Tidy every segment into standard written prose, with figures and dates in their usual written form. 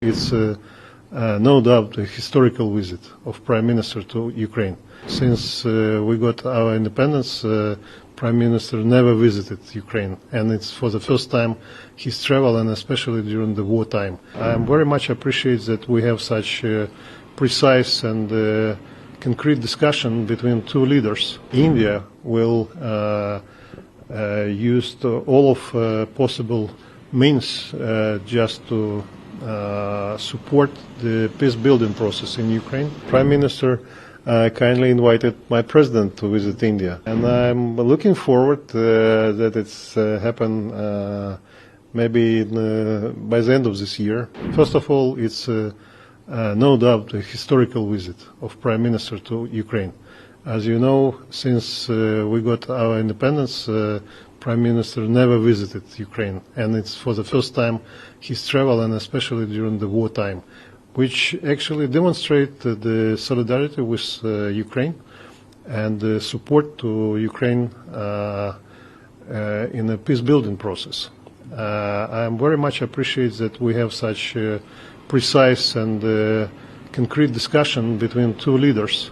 it's no doubt a historical visit of Prime Minister to Ukraine. Since we got our independence, Prime Minister never visited Ukraine, and it's for the first time his travel, and especially during the wartime. I very much appreciate that we have such precise and concrete discussion between two leaders. India will use all of possible means just to support the peace-building process in Ukraine. Prime Minister kindly invited my president to visit India, and I'm looking forward that it's happen maybe by the end of this year. First of all, it's no doubt a historical visit of Prime Minister to Ukraine. As you know, since we got our independence, Prime Minister never visited Ukraine, and it's for the first time his travel, and especially during the wartime, which actually demonstrate the solidarity with Ukraine and the support to Ukraine in a peace-building process. I very much appreciate that we have such precise and concrete discussion between two leaders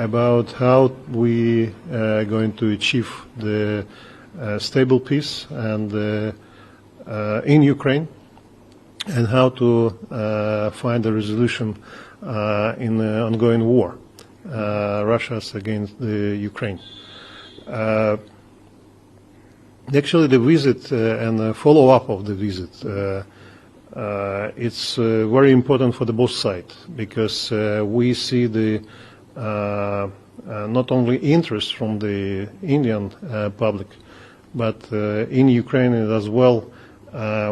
about how we are going to achieve the stable peace and in Ukraine, and how to find a resolution in the ongoing war, Russia's against the Ukraine. Actually, the visit and the follow-up of the visit, it's very important for the both sides, because we see the not only interest from the Indian public, but in Ukraine as well.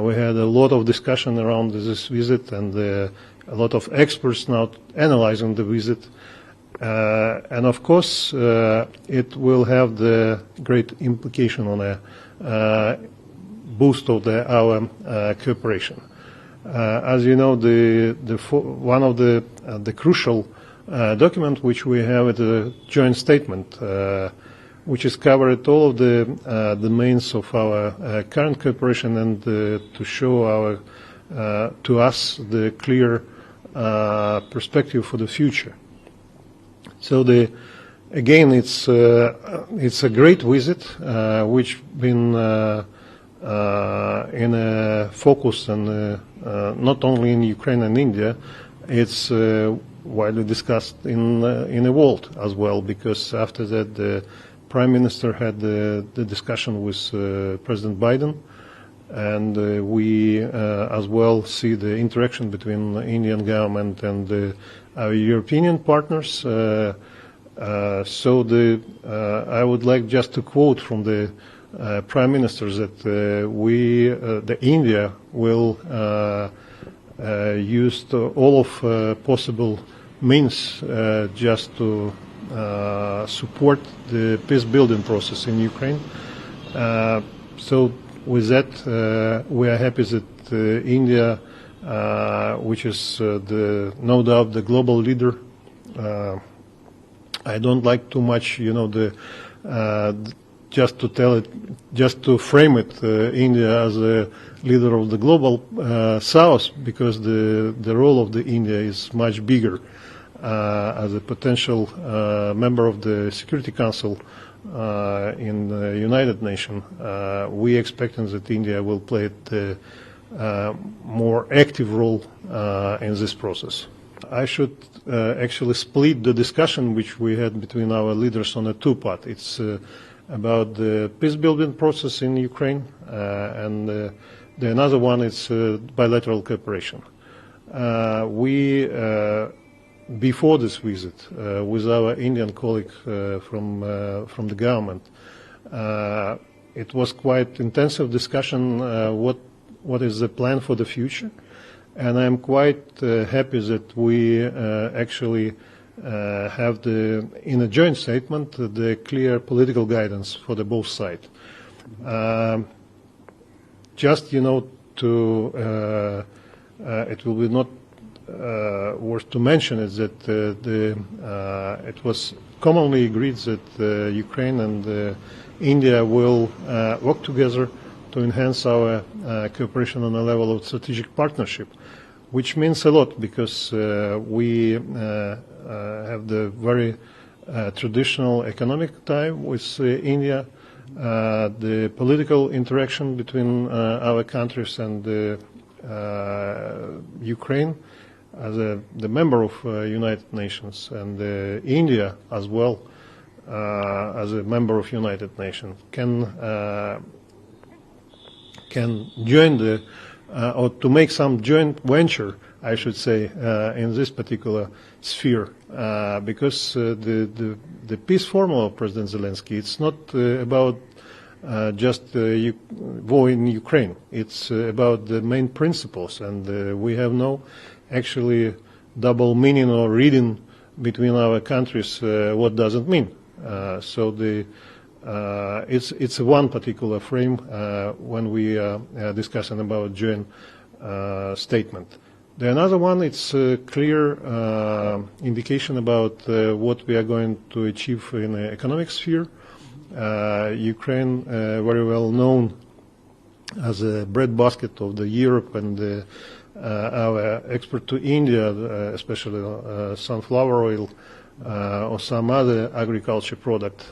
We had a lot of discussion around this visit, and a lot of experts now analyzing the visit. And of course, it will have the great implication on a boost of our cooperation. As you know, one of the crucial document which we have is a joint statement, which is covered all of the domains of our current cooperation, and to show to us the clear perspective for the future. So again, it's a great visit, which been in a focus, and not only in Ukraine and India. It's widely discussed in the world as well, because after that the Prime Minister had the discussion with President Biden, and we as well see the interaction between the Indian government and our European partners. So I would like just to quote from the Prime Minister that the India will use all of possible means just to support the peace-building process in Ukraine. So with that, we are happy that India, which is no doubt the global leader, I don't like too much, just to tell it, just to frame it, India as a leader of the global South, because the role of the India is much bigger. As a potential member of the Security Council in the United Nations, we expecting that India will play a more active role in this process. I should actually split the discussion which we had between our leaders on a two-part. It's about the peace-building process in Ukraine, and the another one is bilateral cooperation. Before this visit, with our Indian colleague from the government, it was quite intensive discussion. What is the plan for the future? And I'm quite happy that we actually have in a joint statement the clear political guidance for the both sides. Just it will be not worth to mention is that it was commonly agreed that Ukraine and India will work together to enhance our cooperation on a level of strategic partnership, which means a lot because we have the very traditional economic tie with India, the political interaction between our countries and Ukraine as the member of United Nations, and India as well as a member of United Nations can join the or to make some joint venture, I should say, in this particular sphere, because the peace formula of President Zelensky, it's not about just war in Ukraine. It's about the main principles, and we have no actually double meaning or reading between our countries what does it mean. So it's one particular frame when we are discussing about joint statement. The another one, it's a clear indication about what we are going to achieve in the economic sphere. Ukraine, very well known as a breadbasket of the Europe, and our export to India, especially sunflower oil, or some other agriculture product,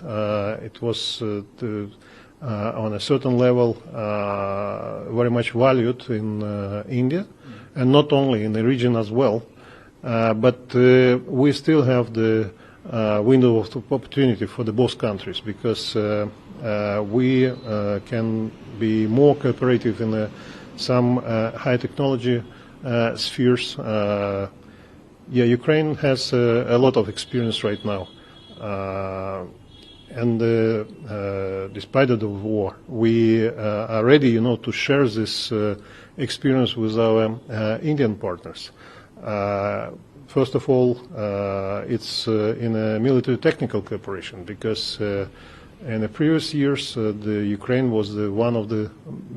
it was on a certain level very much valued in India, and not only in the region as well, but we still have the window of opportunity for the both countries, because we can be more cooperative in some high technology spheres. Ukraine has a lot of experience right now, and despite of the war, we are ready, to share this experience with our Indian partners. First of all, it's in a military technical cooperation, because in the previous years, the Ukraine was one of the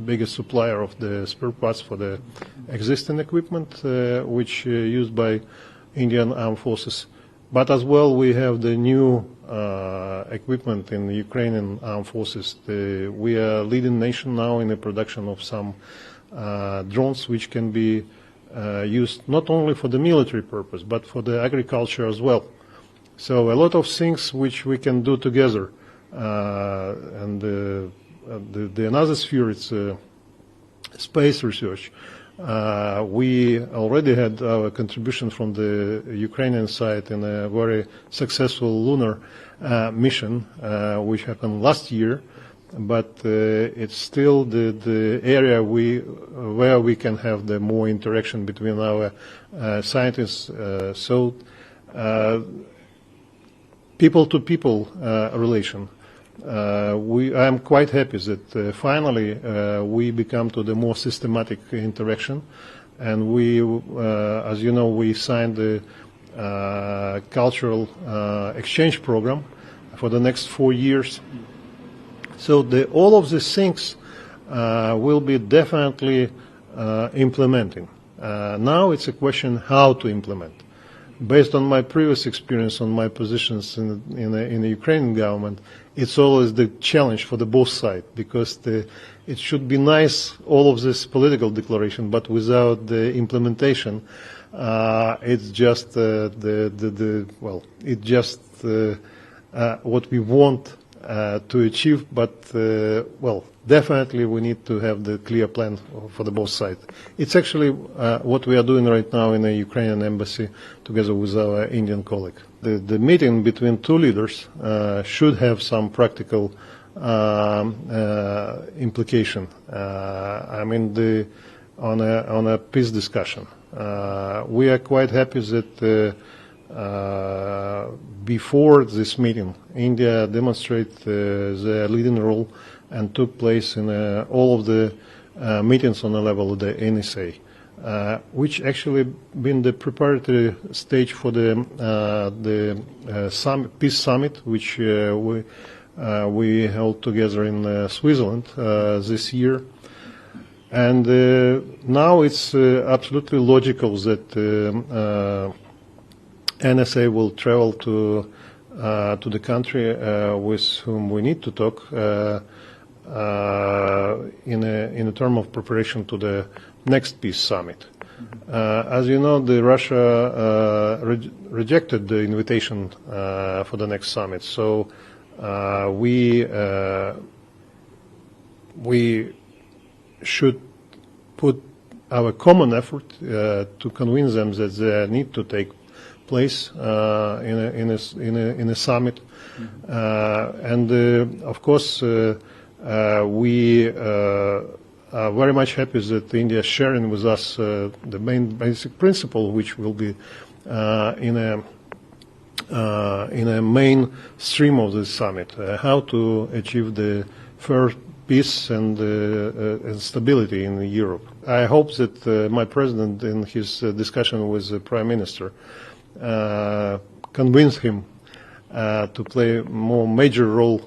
biggest supplier of the spare parts for the existing equipment, which used by Indian armed forces. But as well, we have the new equipment in the Ukrainian armed forces. We are leading nation now in the production of some drones, which can be used not only for the military purpose, but for the agriculture as well. So a lot of things which we can do together. And the another sphere is space research. We already had our contribution from the Ukrainian side in a very successful lunar mission, which happened last year, but it's still the area where we can have the more interaction between our scientists. So people-to-people relation. I am quite happy that finally we become to the more systematic interaction, and we, as you know, we signed the cultural exchange program for the next 4 years. So all of these things will be definitely implementing. Now it's a question how to implement. Based on my previous experience on my positions in the Ukrainian government, it's always the challenge for the both sides, because it should be nice, all of this political declaration, but without the implementation, it's just what we want to achieve, but definitely we need to have the clear plan for the both sides. It's actually what we are doing right now in the Ukrainian embassy together with our Indian colleague. The meeting between two leaders should have some practical implication. I mean, on a peace discussion. We are quite happy that before this meeting, India demonstrated their leading role and took place in all of the meetings on the level of the NSA, which actually been the preparatory stage for the peace summit, which we held together in Switzerland this year. And now it's absolutely logical that NSA will travel to the country with whom we need to talk in a term of preparation to the next peace summit. As you know, Russia rejected the invitation for the next summit. So we should put our common effort to convince them that they need to take place in a summit. And of course, we are very much happy that India is sharing with us the main basic principle, which will be in a main stream of the summit, how to achieve the fair peace and stability in Europe. I hope that my president, in his discussion with the Prime Minister, convinced him to play a more major role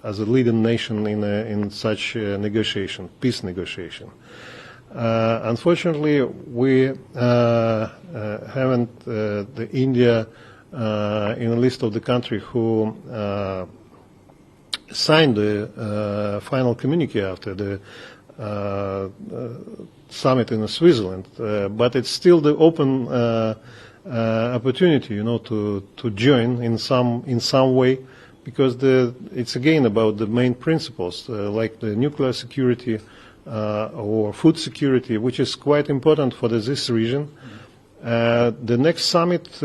as a leading nation in such negotiation, peace negotiation. Unfortunately, we haven't the India in a list of the countries who signed the final communique after the summit in Switzerland, but it's still the open opportunity, to join in some way, because it's again about the main principles like the nuclear security or food security, which is quite important for this region. The next summit,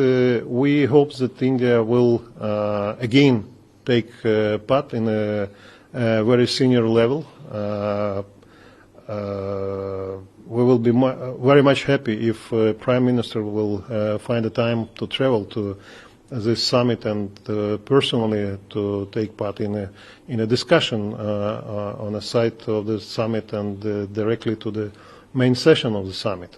we hope that India will again take part in a very senior level. We will be very much happy if Prime Minister will find a time to travel to this summit and personally to take part in a discussion on the site of the summit and directly to the main session of the summit,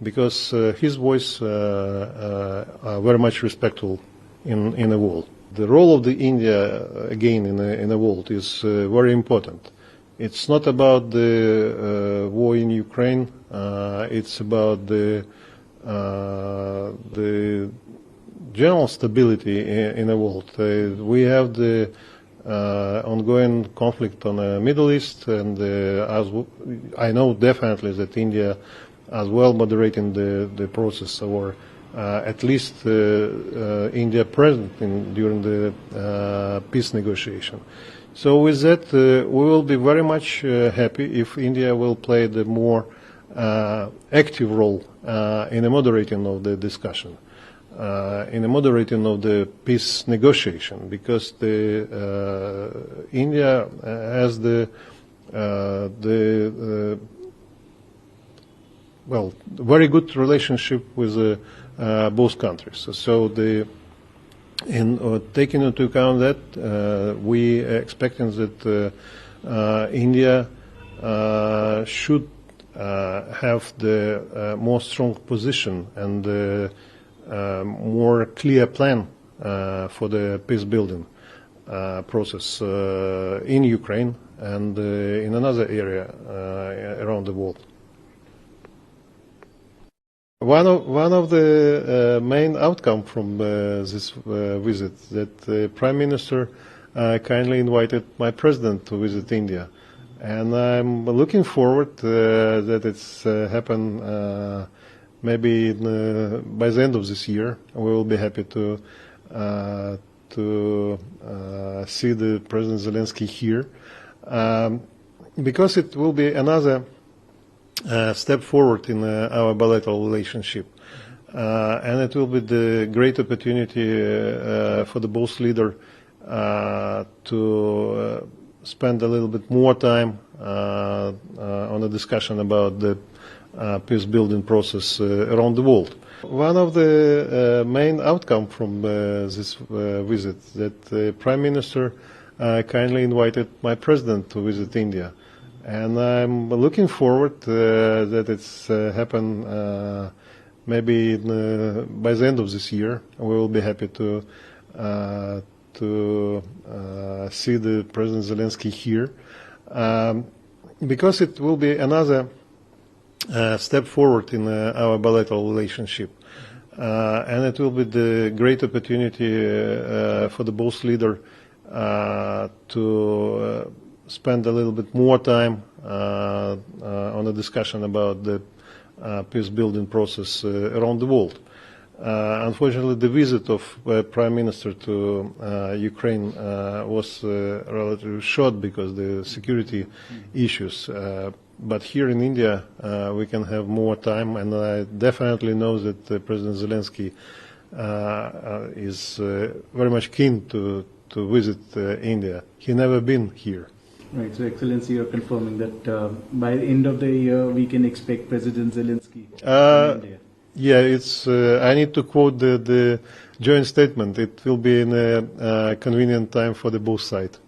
because his voice are very much respectful in the world. The role of the India again in the world is very important. It's not about the war in Ukraine. It's about the general stability in the world. We have the ongoing conflict on the Middle East, and as I know definitely that India as well moderating the process, or at least India present during the peace negotiation. So with that, we will be very much happy if India will play the more active role in the moderating of the discussion, in the moderating of the peace negotiation, because India has the very good relationship with both countries. So taking into account that, we expecting that India should have the more strong position and more clear plan for the peace building process in Ukraine and in another area around the world. One of the main outcome from this visit that the Prime Minister kindly invited my president to visit India, and I'm looking forward that it's happen maybe by the end of this year. We will be happy to see the President Zelensky here, because it will be another step forward in our bilateral relationship, and it will be the great opportunity for the both leaders to spend a little bit more time on a discussion about the peace building process around the world. One of the main outcome from this visit that the Prime Minister kindly invited my president to visit India. And I'm looking forward that it's happen maybe by the end of this year. We will be happy to see the President Zelensky here, because it will be another step forward in our bilateral relationship, and it will be the great opportunity for the both leaders to spend a little bit more time on a discussion about the peace-building process around the world. Unfortunately, the visit of Prime Minister to Ukraine was relatively short because the security issues. But here in India, we can have more time, and I definitely know that President Zelensky is very much keen to visit India. He never been here. Right. So, Excellency, you're confirming that by the end of the year, we can expect President Zelensky in India. Yeah, it's. I need to quote the joint statement. It will be in a convenient time for the both sides.